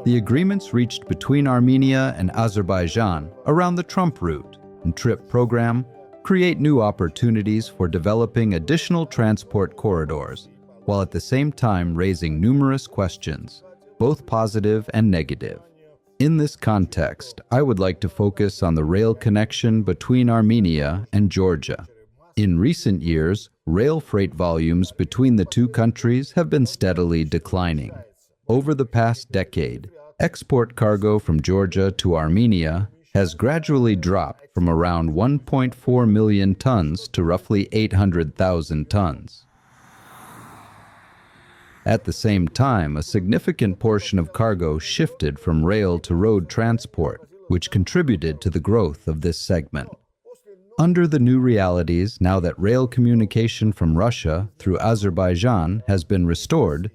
The agreements reached between Armenia and Azerbaijan around the Trump Route and TRIP program create new opportunities for developing additional transport corridors, while at the same time raising numerous questions, both positive and negative. In this context, I would like to focus on the rail connection between Armenia and Georgia. In recent years, rail freight volumes between the two countries have been steadily declining. Over the past decade, export cargo from Georgia to Armenia has gradually dropped from around 1.4 million tons to roughly 800,000 tons. At the same time, a significant portion of cargo shifted from rail to road transport, which contributed to the growth of this segment. Under the new realities, now that rail communication from Russia through Azerbaijan has been restored,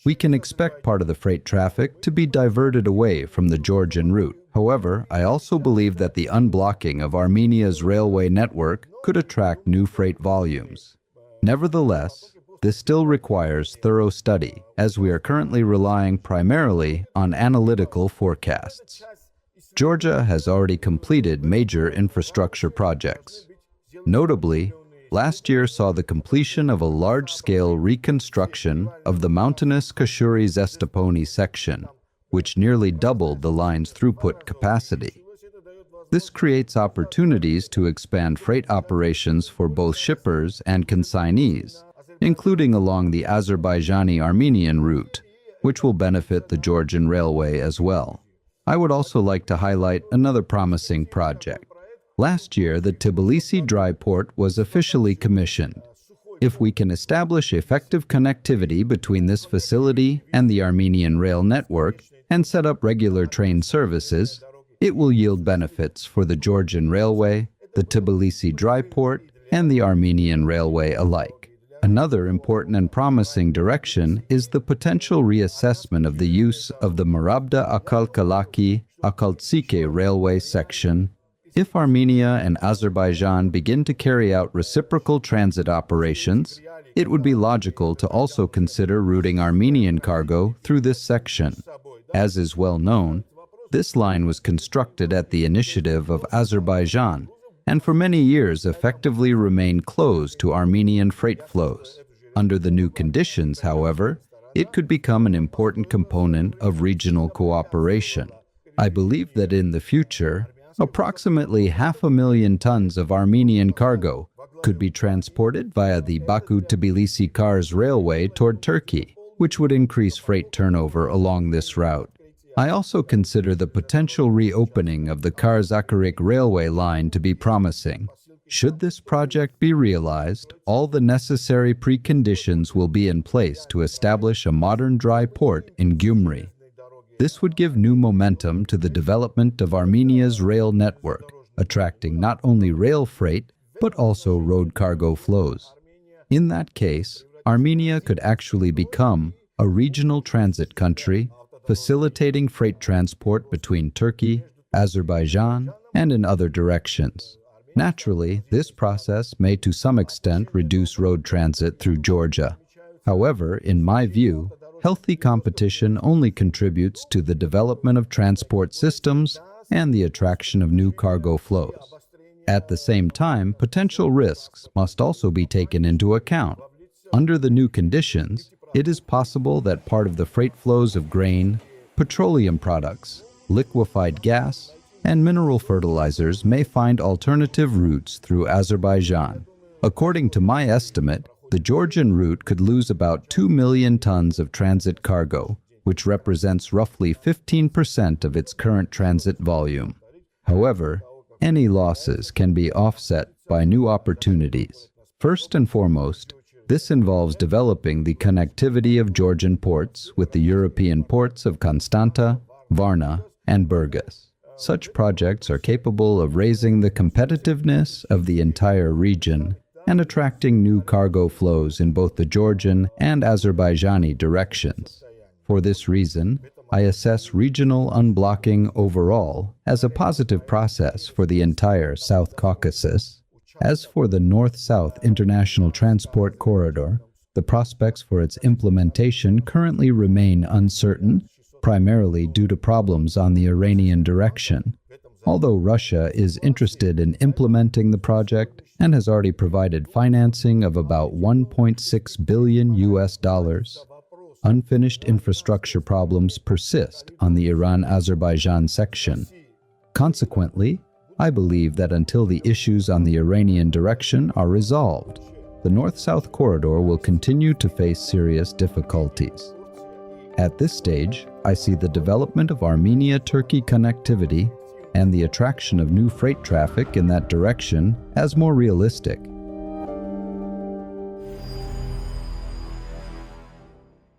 we can expect part of the freight traffic to be diverted away from the Georgian route. However, I also believe that the unblocking of Armenia's railway network could attract new freight volumes. Nevertheless, this still requires thorough study, as we are currently relying primarily on analytical forecasts. Georgia has already completed major infrastructure projects. Notably, last year saw the completion of a large-scale reconstruction of the mountainous Kashuri-Zestaponi section, which nearly doubled the line's throughput capacity. This creates opportunities to expand freight operations for both shippers and consignees, including along the Azerbaijani-Armenian route, which will benefit the Georgian railway as well. I would also like to highlight another promising project. Last year, the Tbilisi dry port was officially commissioned. If we can establish effective connectivity between this facility and the Armenian rail network and set up regular train services, it will yield benefits for the Georgian railway, the Tbilisi dry port, and the Armenian railway alike. Another important and promising direction is the potential reassessment of the use of the Marabda-Akalkalaki-Akaltsike railway section. If Armenia and Azerbaijan begin to carry out reciprocal transit operations, it would be logical to also consider routing Armenian cargo through this section. As is well known, this line was constructed at the initiative of Azerbaijan, and for many years effectively remained closed to Armenian freight flows. Under the new conditions, however, it could become an important component of regional cooperation. I believe that in the future, approximately 500,000 tons of Armenian cargo could be transported via the Baku-Tbilisi-Kars railway toward Turkey, which would increase freight turnover along this route. I also consider the potential reopening of the Kars-Akarik railway line to be promising. Should this project be realized, all the necessary preconditions will be in place to establish a modern dry port in Gyumri. This would give new momentum to the development of Armenia's rail network, attracting not only rail freight, but also road cargo flows. In that case, Armenia could actually become a regional transit country, facilitating freight transport between Turkey, Azerbaijan, and in other directions. Naturally, this process may to some extent reduce road transit through Georgia. However, in my view, healthy competition only contributes to the development of transport systems and the attraction of new cargo flows. At the same time, potential risks must also be taken into account. Under the new conditions, it is possible that part of the freight flows of grain, petroleum products, liquefied gas, and mineral fertilizers may find alternative routes through Azerbaijan. According to my estimate, the Georgian route could lose about 2 million tons of transit cargo, which represents roughly 15% of its current transit volume. However, any losses can be offset by new opportunities. First and foremost, this involves developing the connectivity of Georgian ports with the European ports of Constanta, Varna, and Burgas. Such projects are capable of raising the competitiveness of the entire region and attracting new cargo flows in both the Georgian and Azerbaijani directions. For this reason, I assess regional unblocking overall as a positive process for the entire South Caucasus. As for the North-South International Transport Corridor, The prospects for its implementation currently remain uncertain, primarily due to problems on the Iranian direction. Although Russia is interested in implementing the project and has already provided financing of about $1.6 billion, unfinished infrastructure problems persist on the Iran-Azerbaijan section. Consequently, I believe that until the issues on the Iranian direction are resolved, the North-South corridor will continue to face serious difficulties. At this stage, I see the development of Armenia-Turkey connectivity and the attraction of new freight traffic in that direction as more realistic.